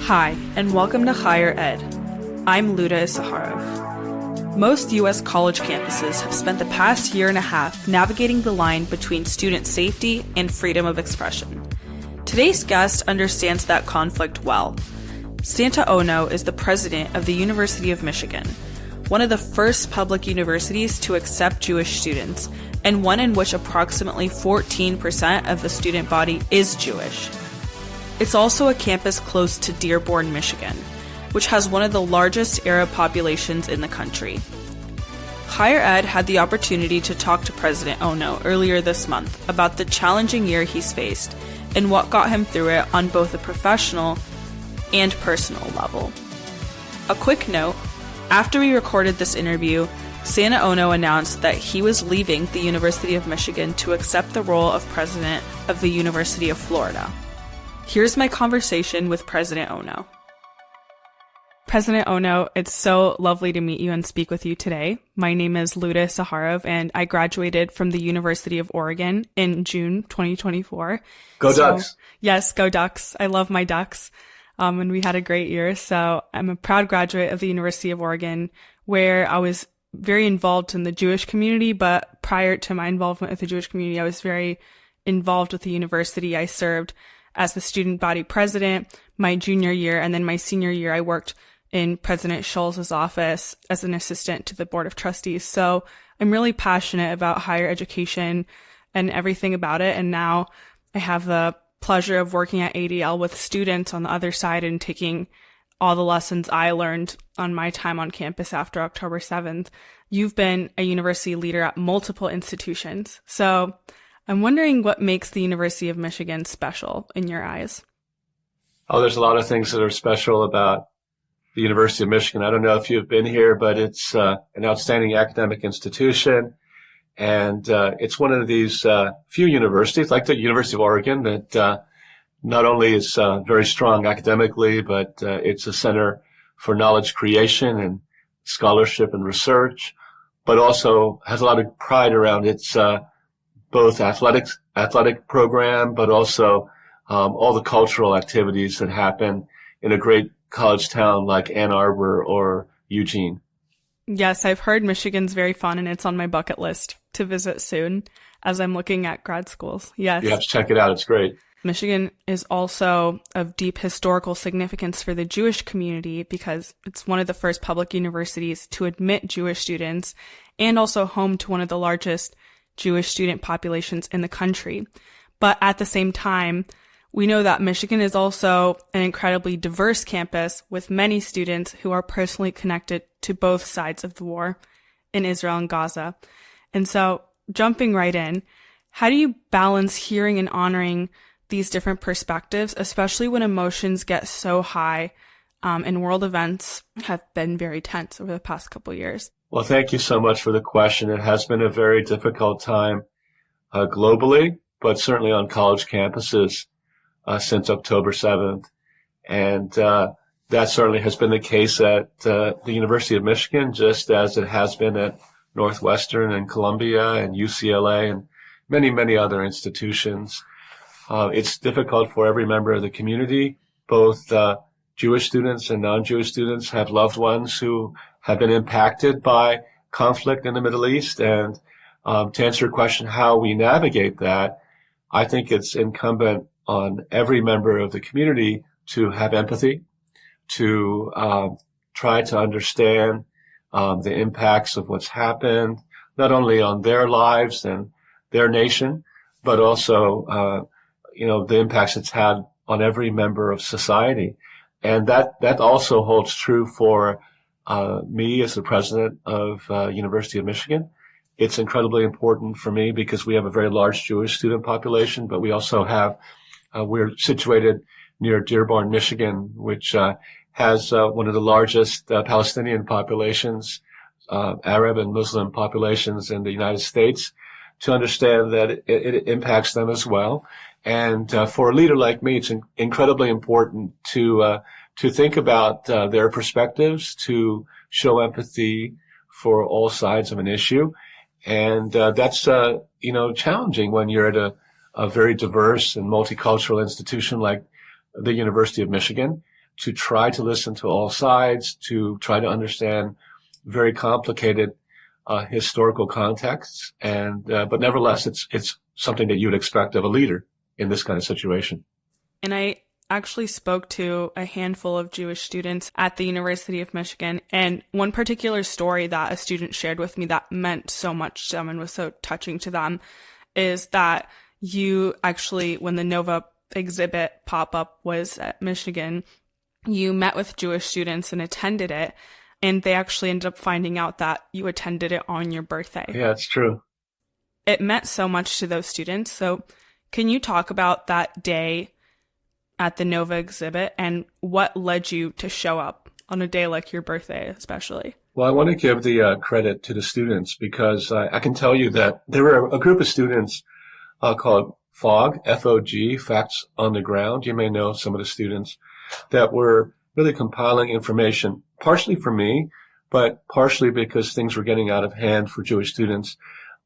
Hi, and welcome to Higher Ed. I'm Luda Isaharov. Most U.S. college campuses have spent the past year and a half navigating the line between student safety and freedom of expression. Today's guest understands that conflict well. Santa Ono is the president of the University of Michigan, one of the first public universities to accept Jewish students, and one in which approximately 14% of the student body is Jewish. It's also a campus close to Dearborn, Michigan, which has one of the largest Arab populations in the country. Higher Ed had the opportunity to talk to President Ono earlier this month about the challenging year he's faced and what got him through it on both a professional and personal level. A quick note, after we recorded this interview, Santa Ono announced that he was leaving the University of Michigan to accept the role of president of the University of Florida. Here's my conversation with President Ono. President Ono, it's so lovely to meet you and speak with you today. My name is Luda Isaharov, and I graduated from the University of Oregon in June 2024. Go Ducks! Yes, go Ducks. I love my Ducks. And we had a great year. So I'm a proud graduate of the University of Oregon, where I was very involved in the Jewish community. But prior to my involvement with the Jewish community, I was very involved with the university. I served as the student body president my junior year, and then my senior year, I worked in President Schulz's office as an assistant to the Board of Trustees. So I'm really passionate about higher education and everything about it. And now I have the pleasure of working at ADL with students on the other side and taking all the lessons I learned on my time on campus after October 7th. You've been a university leader at multiple institutions. So I'm wondering what makes the University of Michigan special in your eyes. Oh, there's a lot of things that are special about the University of Michigan. I don't know if you've been here, but it's an outstanding academic institution. And it's one of these few universities, like the University of Oregon, that not only is very strong academically, but it's a center for knowledge creation and scholarship and research, but also has a lot of pride around its both athletic program, but also all the cultural activities that happen in a great college town like Ann Arbor or Eugene. Yes, I've heard Michigan's very fun, and it's on my bucket list to visit soon as I'm looking at grad schools. Yes. You have to check it out. It's great. Michigan is also of deep historical significance for the Jewish community because it's one of the first public universities to admit Jewish students and also home to one of the largest Jewish student populations in the country. But at the same time, we know that Michigan is also an incredibly diverse campus with many students who are personally connected to both sides of the war in Israel and Gaza. And so, jumping right in, how do you balance hearing and honoring these different perspectives, especially when emotions get so high and world events have been very tense over the past couple of years? Well, thank you so much for the question. It has been a very difficult time globally, but certainly on college campuses since October 7th. And that certainly has been the case at the University of Michigan, just as it has been at Northwestern and Columbia and UCLA and many, many other institutions. It's difficult for every member of the community. Both Jewish students and non-Jewish students have loved ones who have been impacted by conflict in the Middle East. And to answer your question, how we navigate that, I think it's incumbent on every member of the community to have empathy, to try to understand the impacts of what's happened, not only on their lives and their nation, but also the impacts it's had on every member of society. And that also holds true for me as the president of University of Michigan. It's incredibly important for me because we have a very large Jewish student population, but we also have, we're situated near Dearborn, Michigan, which has one of the largest Palestinian populations, Arab and Muslim populations in the United States, to understand that it impacts them as well. And for a leader like me, it's incredibly important to think about their perspectives, to show empathy for all sides of an issue. And that's challenging when you're at a very diverse and multicultural institution like the University of Michigan, to try to listen to all sides, to try to understand very complicated historical contexts, and but nevertheless, it's something that you would expect of a leader in this kind of situation. And I actually spoke to a handful of Jewish students at the University of Michigan, and one particular story that a student shared with me that meant so much to them and was so touching to them is that you actually, when the Nova exhibit pop-up was at Michigan, you met with Jewish students and attended it, and they actually ended up finding out that you attended it on your birthday. Yeah, it's true. It meant so much to those students. So can you talk about that day at the Nova exhibit and what led you to show up on a day like your birthday, especially? Well, I want to give the credit to the students because I can tell you that there were a group of students called FOG, F-O-G, Facts on the Ground. You may know some of the students that were really compiling information, partially for me, but partially because things were getting out of hand for Jewish students.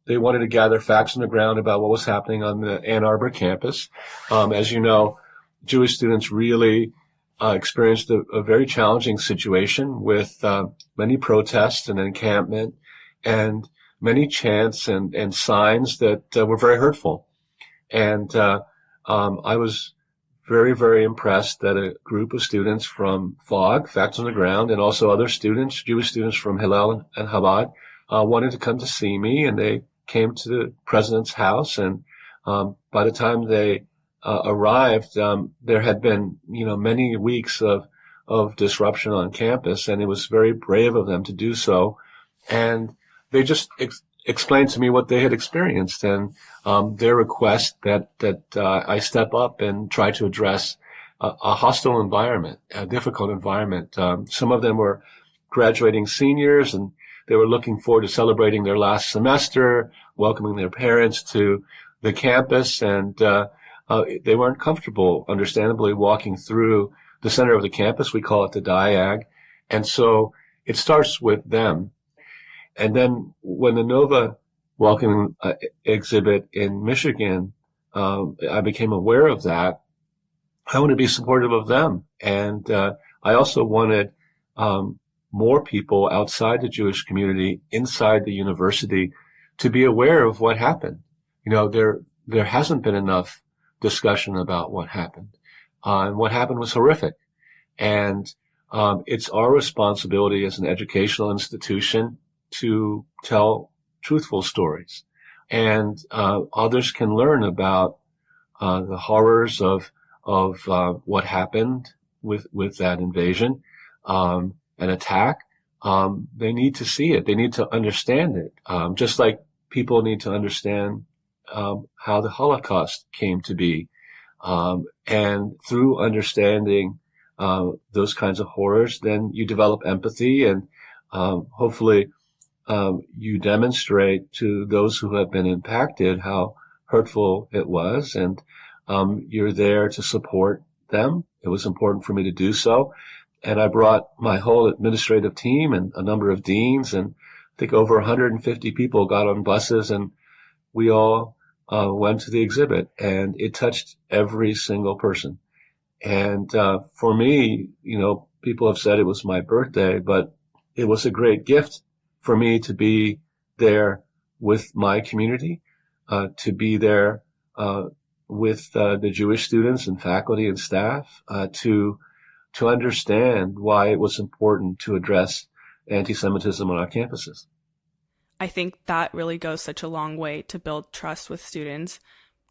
They wanted to gather facts on the ground about what was happening on the Ann Arbor campus. As you know, Jewish students really experienced a very challenging situation with many protests and encampment and many chants and signs that were very hurtful. And I was very, very impressed that a group of students from FOG, Facts on the Ground, and also other students, Jewish students from Hillel and Chabad, wanted to come to see me, and they came to the president's house. And by the time they arrived, there had been, many weeks of disruption on campus, and it was very brave of them to do so. And they just explained to me what they had experienced and their request that I step up and try to address a hostile environment, a difficult environment. Some of them were graduating seniors, and they were looking forward to celebrating their last semester, welcoming their parents to the campus, and they weren't comfortable, understandably, walking through the center of the campus. We call it the Diag. And so it starts with them. And then when the Nova welcoming exhibit in Michigan, I became aware of that. I wanted to be supportive of them. And I also wanted more people outside the Jewish community, inside the university, to be aware of what happened. There hasn't been enough discussion about what happened. And what happened was horrific. And it's our responsibility as an educational institution to tell truthful stories. And others can learn about the horrors of what happened with that invasion, an attack. They need to see it. They need to understand it. Just like people need to understand how the Holocaust came to be. And through understanding those kinds of horrors, then you develop empathy, and hopefully you demonstrate to those who have been impacted how hurtful it was, and you're there to support them. It was important for me to do so. And I brought my whole administrative team and a number of deans, and I think over 150 people got on buses, and we all went to the exhibit, and it touched every single person. And for me, people have said it was my birthday, but it was a great gift for me to be there with my community, to be there with the Jewish students and faculty and staff, to understand why it was important to address anti-Semitism on our campuses. I think that really goes such a long way to build trust with students,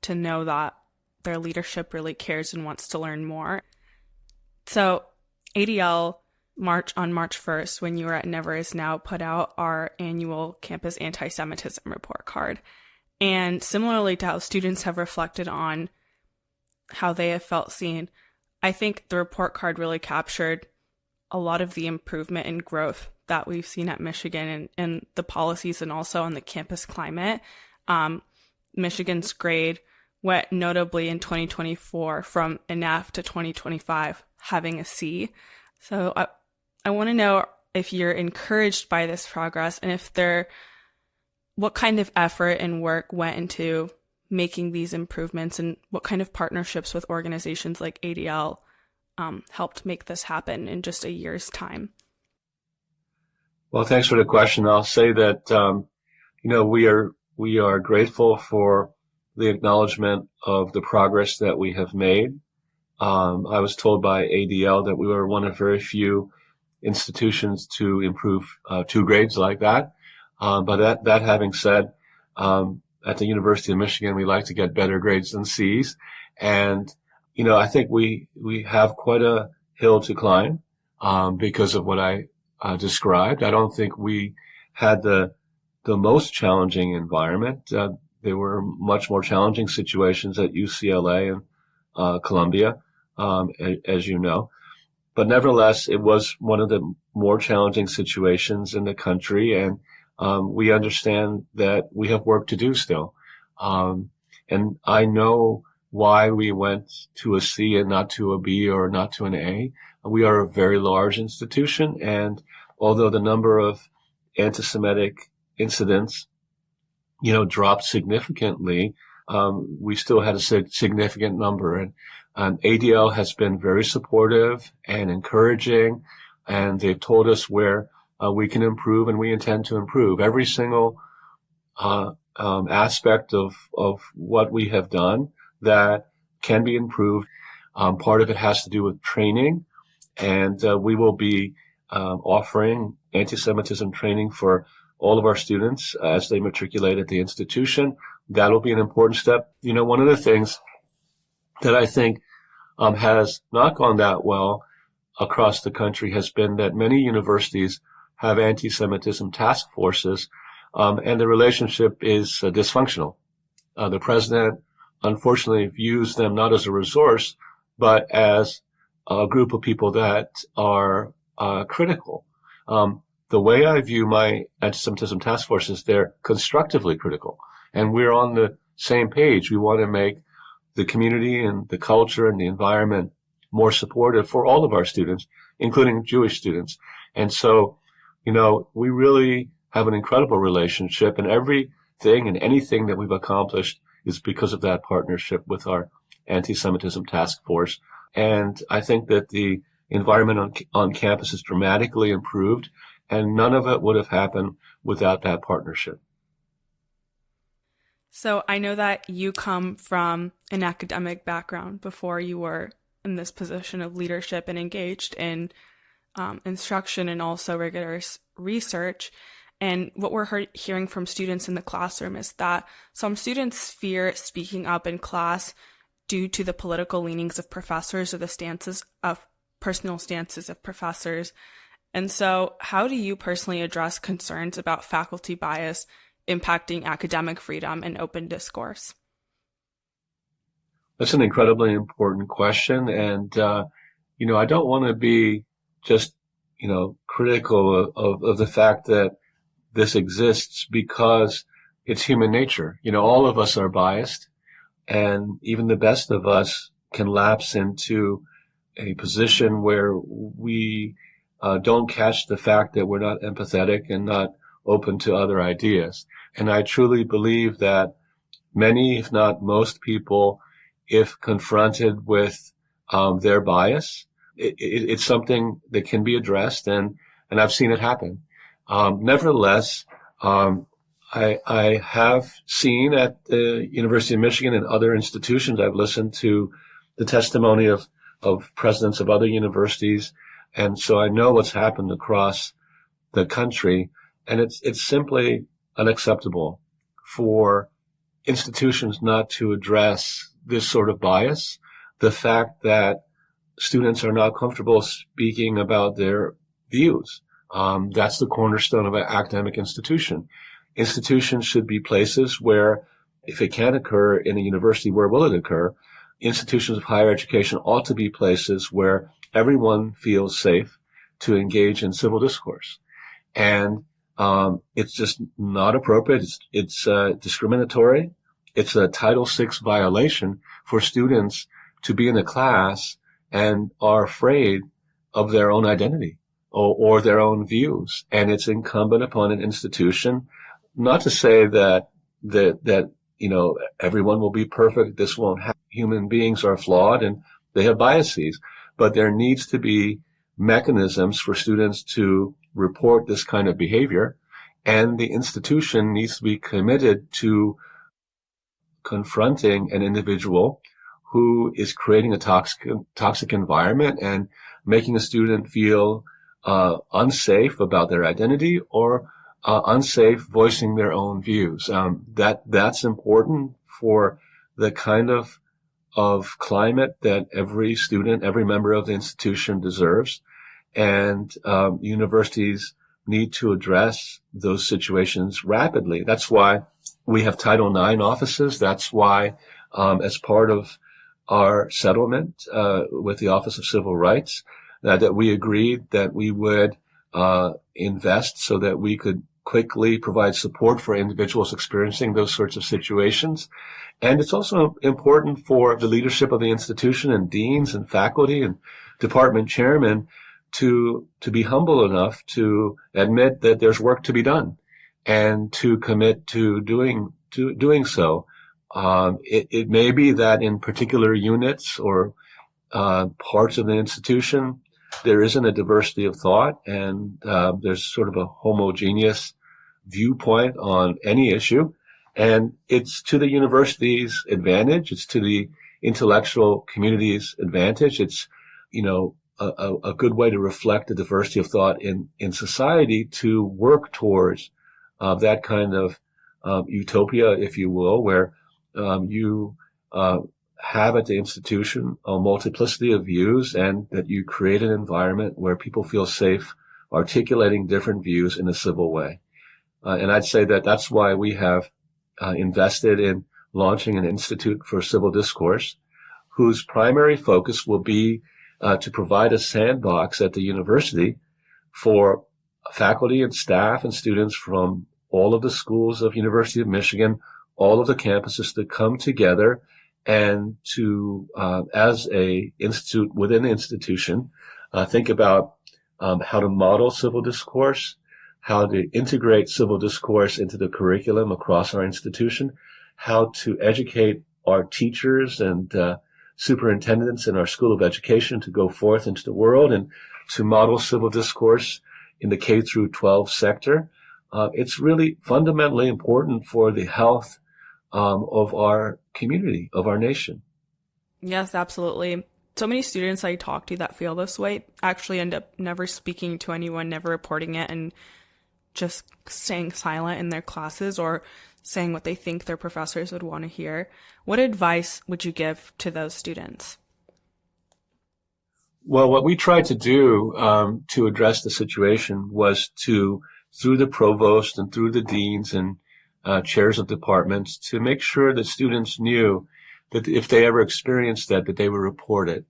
to know that their leadership really cares and wants to learn more. So ADL on March 1st, when you were at Never Is Now, put out our annual campus anti-Semitism report card. And similarly to how students have reflected on how they have felt seen, I think the report card really captured a lot of the improvement and growth that we've seen at Michigan and the policies and also on the campus climate. Michigan's grade went notably in 2024 from an F to 2025 having a C. So I want to know if you're encouraged by this progress, and what kind of effort and work went into making these improvements, and what kind of partnerships with organizations like ADL helped make this happen in just a year's time? Well, thanks for the question. I'll say that, we are grateful for the acknowledgement of the progress that we have made. I was told by ADL that we were one of very few institutions to improve 2 grades like that. But that having said, at the University of Michigan, we like to get better grades than C's. And, I think we have quite a hill to climb, because of what I described. I don't think we had the most challenging environment. There were much more challenging situations at UCLA and Columbia, as you know. But nevertheless, it was one of the more challenging situations in the country, and we understand that we have work to do still. And I know why we went to a C and not to a B or not to an A. We are a very large institution, and although the number of anti-Semitic incidents, dropped significantly, we still had a significant number. And ADL has been very supportive and encouraging, and they've told us where we can improve, and we intend to improve. Every single aspect of what we have done that can be improved. Part of it has to do with training, and we will be offering anti-Semitism training for all of our students as they matriculate at the institution. That'll be an important step. One of the things that I think has not gone that well across the country has been that many universities have anti-Semitism task forces, and the relationship is dysfunctional. The president, unfortunately, views them not as a resource, but as a group of people that are critical. The way I view my anti-Semitism task force is they're constructively critical, and we're on the same page. We want to make the community and the culture and the environment more supportive for all of our students, including Jewish students. And so, we really have an incredible relationship, and everything and anything that we've accomplished is because of that partnership with our anti-Semitism task force. And I think that the environment on campus has dramatically improved, and none of it would have happened without that partnership. So I know that you come from an academic background before you were in this position of leadership and engaged in instruction and also rigorous research. And what we're hearing from students in the classroom is that some students fear speaking up in class due to the political leanings of professors or the personal stances of professors. And so how do you personally address concerns about faculty bias impacting academic freedom and open discourse? That's an incredibly important question. And, I don't want to be just, critical of the fact that this exists, because it's human nature. All of us are biased, and even the best of us can lapse into a position where we don't catch the fact that we're not empathetic and not open to other ideas. And I truly believe that many, if not most people, if confronted with their bias, it's something that can be addressed, and I've seen it happen. Nevertheless, I have seen at the University of Michigan and other institutions, I've listened to the testimony of presidents of other universities, and so I know what's happened across the country, and it's simply unacceptable for institutions not to address this sort of bias. The fact that students are not comfortable speaking about their views. That's the cornerstone of an academic institution. Institutions should be places where, if it can occur in a university, where will it occur? Institutions of higher education ought to be places where everyone feels safe to engage in civil discourse. And it's just not appropriate. It's discriminatory. It's a Title VI violation for students to be in a class and are afraid of their own identity or their own views. And it's incumbent upon an institution, not to say that everyone will be perfect. This won't happen. Human beings are flawed and they have biases. but there needs to be mechanisms for students to report this kind of behavior, and the institution needs to be committed to confronting an individual who is creating a toxic environment and making a student feel unsafe about their identity or unsafe voicing their own views. That's important for the kind of climate that every student, every member of the institution deserves. And universities need to address those situations rapidly. That's why we have Title IX offices. That's why, as part of our settlement with the Office of Civil Rights, that we agreed that we would invest so that we could quickly provide support for individuals experiencing those sorts of situations. And it's also important for the leadership of the institution and deans and faculty and department chairmen to be humble enough to admit that there's work to be done and to commit to doing so. It may be that in particular units or parts of the institution, there isn't a diversity of thought, and there's sort of a homogeneous viewpoint on any issue. And it's to the university's advantage. It's to the intellectual community's advantage. It's, a good way to reflect the diversity of thought in society to work towards that kind of utopia, if you will, where you have at the institution a multiplicity of views and that you create an environment where people feel safe articulating different views in a civil way. And I'd say that that's why we have invested in launching an Institute for Civil Discourse, whose primary focus will be to provide a sandbox at the university for faculty and staff and students from all of the schools of University of Michigan, all of the campuses to come together and to, as a institute within the institution, think about how to model civil discourse, how to integrate civil discourse into the curriculum across our institution, how to educate our teachers and superintendents in our School of Education to go forth into the world and to model civil discourse in the K through 12 sector. It's really fundamentally important for the health of our community, of our nation. Yes, absolutely. So many students I talk to that feel this way actually end up never speaking to anyone, never reporting it, and just staying silent in their classes or saying what they think their professors would want to hear. What advice would you give to those students? Well, what we tried to do to address the situation was to, through the provost and through the deans and chairs of departments, to make sure that students knew that if they ever experienced that they would report it.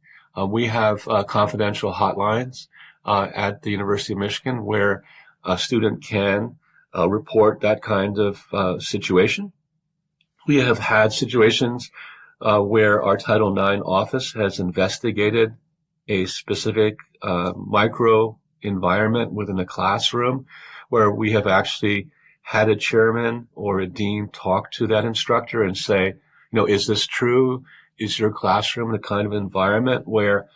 We have confidential hotlines at the University of Michigan where a student can report that kind of situation. We have had situations where our Title IX office has investigated a specific micro environment within a classroom where we have actually had a chairman or a dean talk to that instructor and say, is this true? Is your classroom the kind of environment where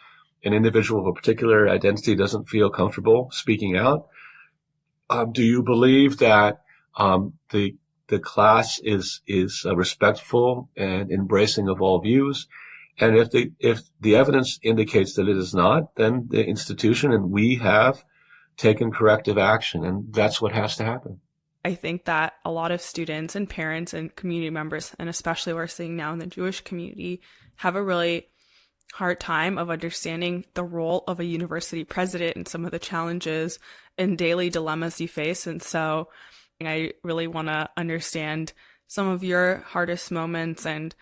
an individual of a particular identity doesn't feel comfortable speaking out? Do you believe that the class is respectful and embracing of all views? And if the evidence indicates that it is not, then the institution and we have taken corrective action, and that's what has to happen. I think that a lot of students and parents and community members, and especially we're seeing now in the Jewish community, have a really hard time of understanding the role of a university president and some of the challenges and daily dilemmas you face. And so I really want to understand some of your hardest moments and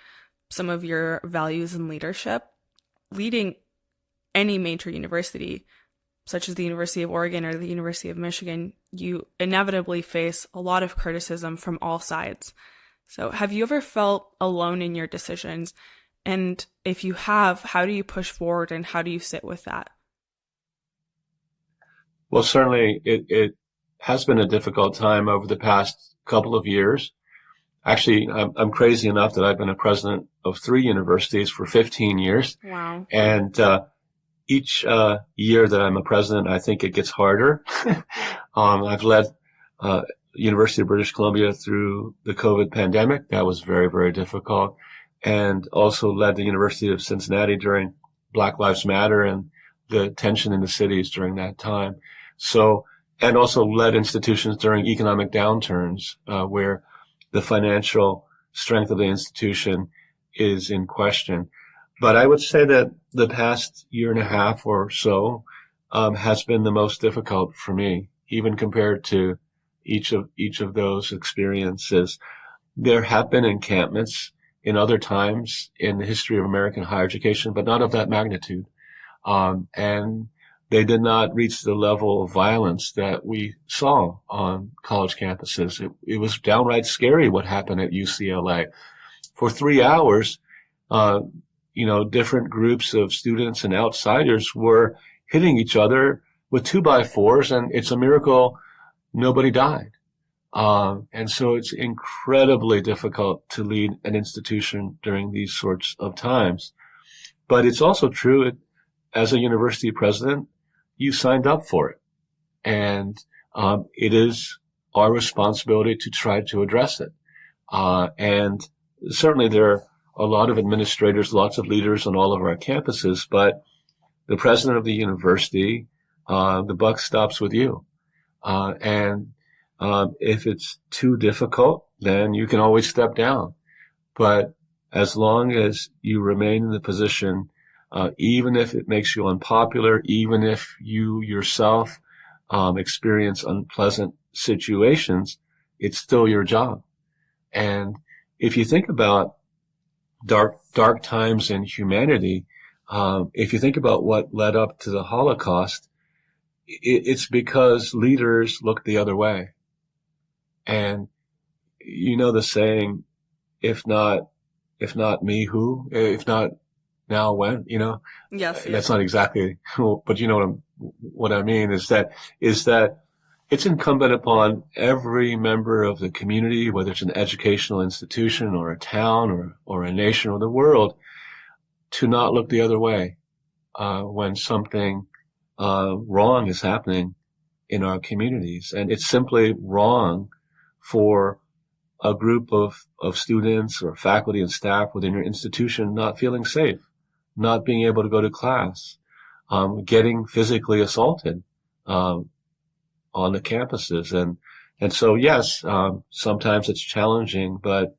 some of your values in leadership. Leading any major university, such as the University of Oregon or the University of Michigan, you inevitably face a lot of criticism from all sides. So have you ever felt alone in your decisions? And if you have, how do you push forward and how do you sit with that? Well, certainly it has been a difficult time over the past couple of years. Actually, I'm crazy enough that I've been a president of 3 universities for 15 years. Wow. And each year that I'm a president, I think it gets harder. I've led University of British Columbia through the COVID pandemic. That was very, very difficult. And also led the University of Cincinnati during Black Lives Matter and the tension in the cities during that time. So, and also led institutions during economic downturns, where the financial strength of the institution is in question. But I would say that the past year and a half or so has been the most difficult for me, even compared to each of those experiences. There have been encampments in other times in the history of American higher education, but not of that magnitude. And they did not reach the level of violence that we saw on college campuses. It was downright scary what happened at UCLA. For 3 hours, different groups of students and outsiders were hitting each other with 2x4s, and it's a miracle nobody died. And so it's incredibly difficult to lead an institution during these sorts of times. But it's also true, as a university president, you signed up for it. And it is our responsibility to try to address it. And certainly there are a lot of administrators, lots of leaders on all of our campuses, but the president of the university, the buck stops with you. And if it's too difficult, then you can always step down. But as long as you remain in the position, even if it makes you unpopular, even if you yourself experience unpleasant situations, it's still your job. And if you think about dark times in humanity, if you think about what led up to the Holocaust, it's because leaders looked the other way. And you know the saying, if not me, who? If not now, when? Yes. That's not exactly, but you know what I mean is that it's incumbent upon every member of the community, whether it's an educational institution or a town or a nation or the world, to not look the other way when something wrong is happening in our communities. And it's simply wrong for a group of students or faculty and staff within your institution not feeling safe, not being able to go to class, getting physically assaulted on the campuses. And so, yes, sometimes it's challenging, but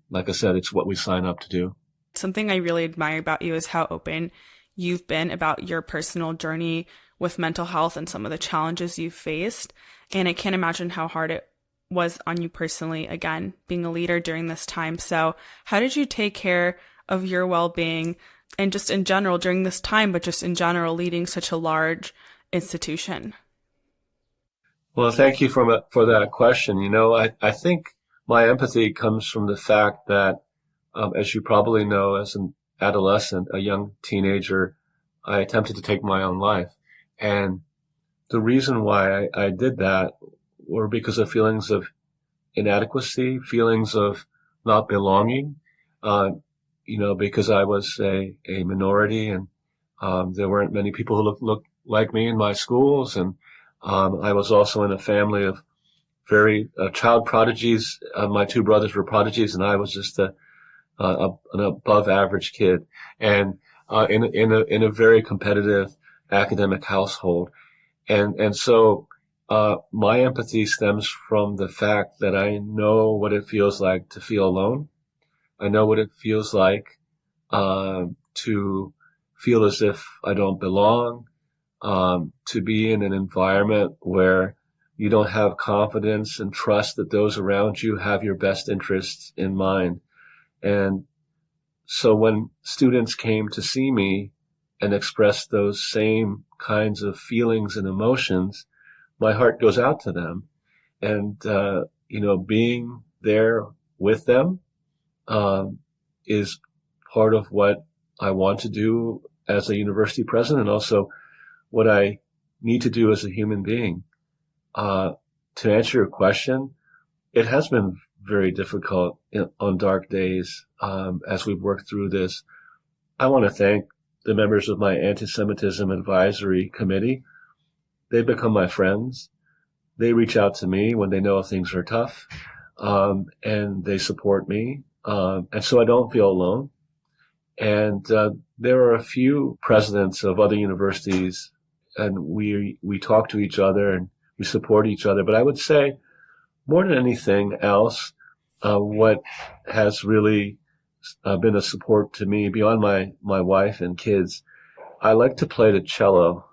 like I said, it's what we sign up to do. Something I really admire about you is how open you've been about your personal journey with mental health and some of the challenges you've faced. And I can't imagine how hard it was on you personally, again, being a leader during this time. So how did you take care of your well-being and just in general during this time, but just in general leading such a large institution? Well, thank you for that question. I think my empathy comes from the fact that, as you probably know, as an adolescent, a young teenager, I attempted to take my own life. And the reason why I did that were because of feelings of inadequacy, feelings of not belonging, because I was a minority and there weren't many people who looked like me in my schools. And I was also in a family of very child prodigies. My two brothers were prodigies, and I was just an above average kid, and in a very competitive academic household. And so my empathy stems from the fact that I know what it feels like to feel alone. I know what it feels like to feel as if I don't belong, to be in an environment where you don't have confidence and trust that those around you have your best interests in mind. And so when students came to see me and expressed those same kinds of feelings and emotions, my heart goes out to them. And, being there with them is part of what I want to do as a university president, and also what I need to do as a human being. To answer your question, it has been very difficult on dark days as we've worked through this. I want to thank the members of my Anti-Semitism advisory committee. They become my friends. They reach out to me when they know things are tough, and they support me. And so I don't feel alone. And there are a few presidents of other universities, and we talk to each other and we support each other. But I would say, more than anything else, what has really been a support to me beyond my wife and kids, I like to play the cello.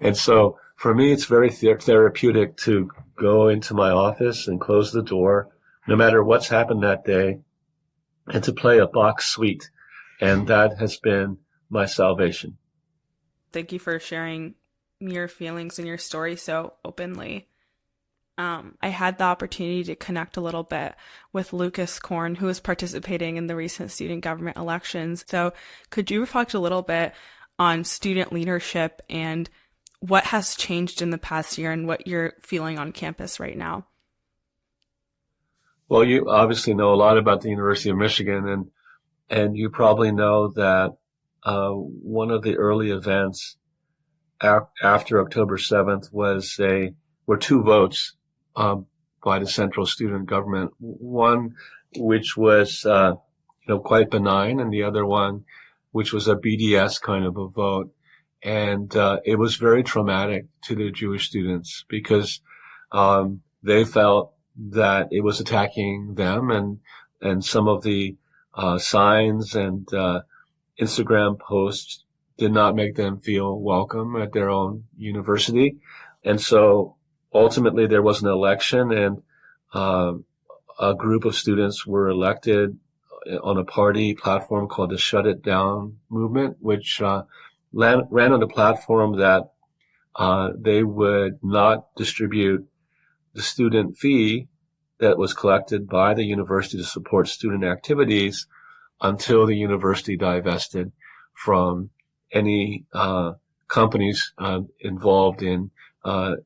And so for me, it's very therapeutic to go into my office and close the door, no matter what's happened that day, and to play a Bach suite. And that has been my salvation. Thank you for sharing your feelings and your story so openly. I had the opportunity to connect a little bit with Lucas Korn, who is participating in the recent student government elections. So could you reflect a little bit on student leadership and what has changed in the past year and what you're feeling on campus right now? Well, you obviously know a lot about the University of Michigan, and you probably know that one of the early events after October 7th were two votes by the central student government. One which was quite benign, and the other one which was a BDS kind of a vote. And it was very traumatic to the Jewish students because they felt that it was attacking them, and some of the signs and Instagram posts did not make them feel welcome at their own university. And so ultimately there was an election, and a group of students were elected on a party platform called the Shut It Down movement, which ran on the platform that they would not distribute the student fee that was collected by the university to support student activities until the university divested from any companies involved in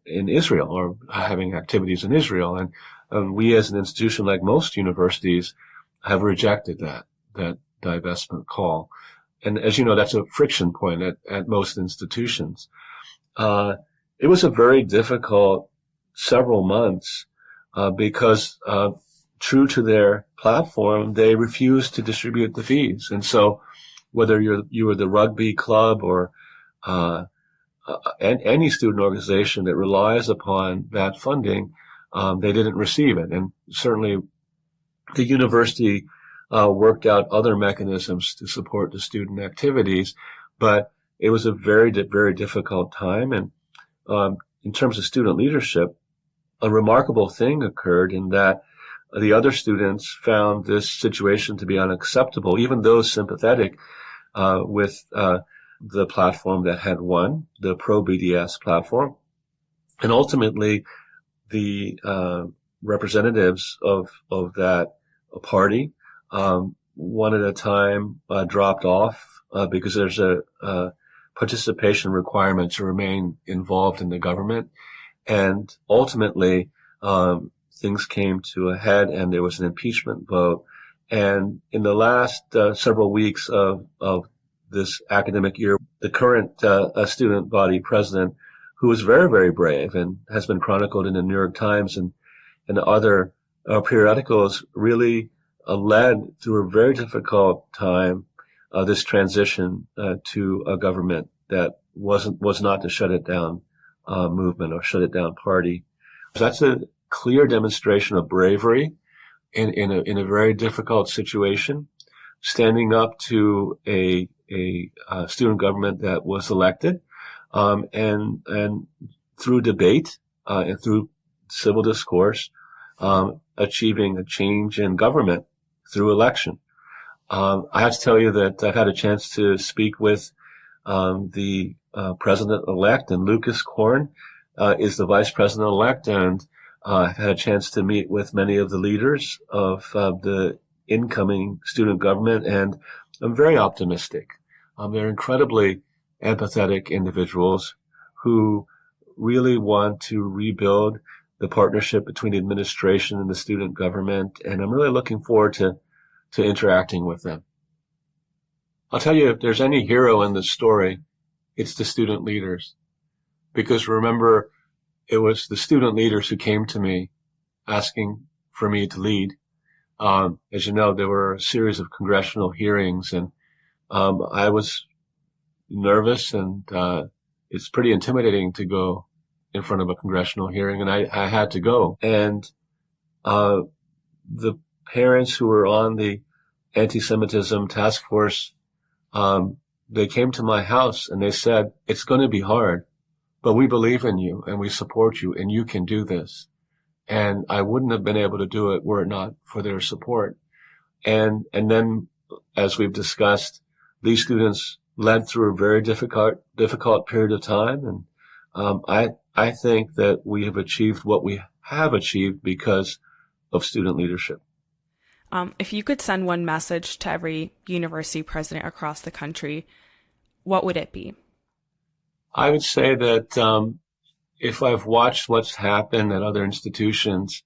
Israel or having activities in Israel. And we as an institution, like most universities, have rejected that divestment call. And as you know, that's a friction point at most institutions. It was a very difficult several months because true to their platform, they refused to distribute the fees. And so whether you were the rugby club or any student organization that relies upon that funding, they didn't receive it. And certainly the university worked out other mechanisms to support the student activities, but it was a very, very difficult time. And in terms of student leadership, a remarkable thing occurred in that the other students found this situation to be unacceptable, even those sympathetic with the platform that had won, the pro-BDS platform. And ultimately, the representatives of that party, one at a time, dropped off because there's a participation requirement to remain involved in the government. And ultimately, things came to a head, and there was an impeachment vote. And in the last several weeks of this academic year, the current student body president, who was very, very brave and has been chronicled in the New York Times and other periodicals, really led through a very difficult time this transition to a government that was not the Shut It Down movement or Shut It Down party. So that's a clear demonstration of bravery in a very difficult situation, standing up to a student government that was elected, and through debate and through civil discourse, achieving a change in government through election. I have to tell you that I've had a chance to speak with the president-elect, and Lucas Korn is the vice president-elect, and I've had a chance to meet with many of the leaders of the incoming student government, and I'm very optimistic. They're incredibly empathetic individuals who really want to rebuild the partnership between the administration and the student government, and I'm really looking forward to interacting with them. I'll tell you, if there's any hero in this story, it's the student leaders. Because remember, it was the student leaders who came to me asking for me to lead. As you know, there were a series of congressional hearings, and I was nervous, and it's pretty intimidating to go in front of a congressional hearing, and I had to go. And the parents who were on the Anti-Semitism task force, they came to my house and they said, it's going to be hard, but we believe in you and we support you and you can do this. And I wouldn't have been able to do it were it not for their support. And then, as we've discussed, these students led through a very difficult period of time. And I think that we have achieved what we have achieved because of student leadership. If you could send one message to every university president across the country, what would it be? I would say that if I've watched what's happened at other institutions,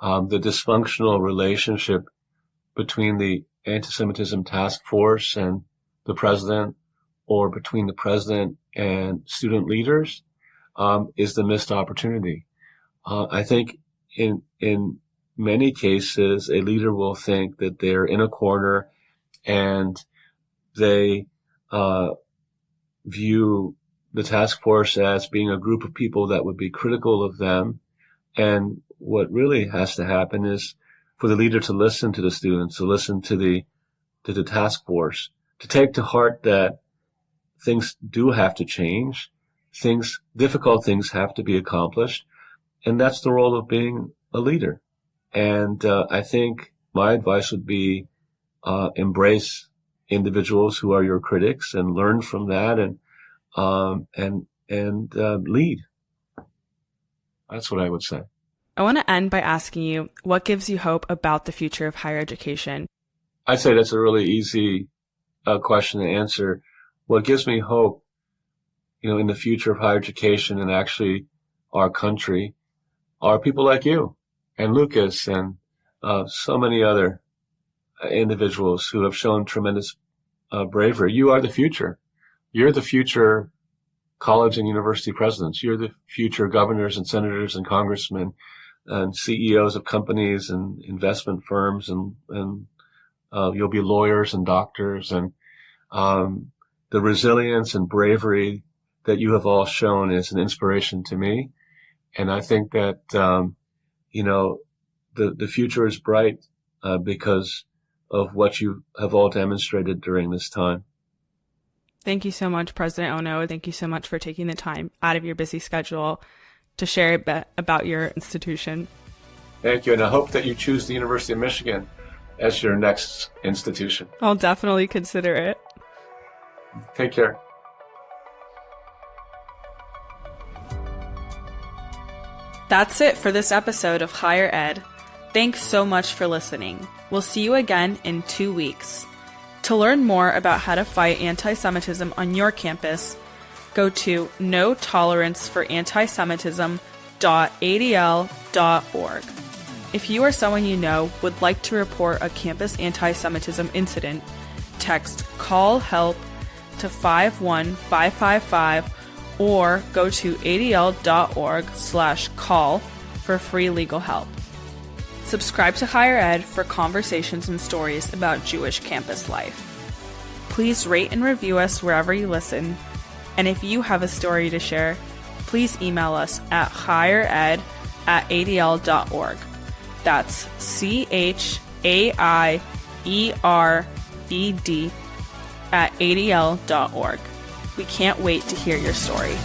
the dysfunctional relationship between the Anti-Semitism task force and the president, or between the president and student leaders, is the missed opportunity. I think in many cases, a leader will think that they're in a corner and they view the task force as being a group of people that would be critical of them. And what really has to happen is for the leader to listen to the students, to listen to the task force, to take to heart that things do have to change, difficult things have to be accomplished, and that's the role of being a leader. And I think my advice would be embrace individuals who are your critics and learn from that, and lead. That's what I would say. I want to end by asking you, what gives you hope about the future of higher education? I'd say that's a really easy question to answer. What gives me hope, in the future of higher education and actually our country are people like you and Lucas and so many other individuals who have shown tremendous bravery. You are the future. You're the future college and university presidents. You're the future governors and senators and congressmen and CEOs of companies and investment firms, and you'll be lawyers and doctors. And the resilience and bravery that you have all shown is an inspiration to me. And I think that, the future is bright because of what you have all demonstrated during this time. Thank you so much, President Ono. Thank you so much for taking the time out of your busy schedule to share a bit about your institution. Thank you. And I hope that you choose the University of Michigan as your next institution. I'll definitely consider it. Take care. That's it for this episode of Higher Ed. Thanks so much for listening. We'll see you again in 2 weeks. To learn more about how to fight anti-Semitism on your campus, go to notoleranceforantisemitism.adl.org. If you or someone you know would like to report a campus anti-Semitism incident, text "call help" to 51555 or go to adl.org/call for free legal help. Subscribe to Higher Ed for conversations and stories about Jewish campus life. Please rate and review us wherever you listen. And if you have a story to share, please email us at highered@adl.org. That's CHAIERED @adl.org. We can't wait to hear your story.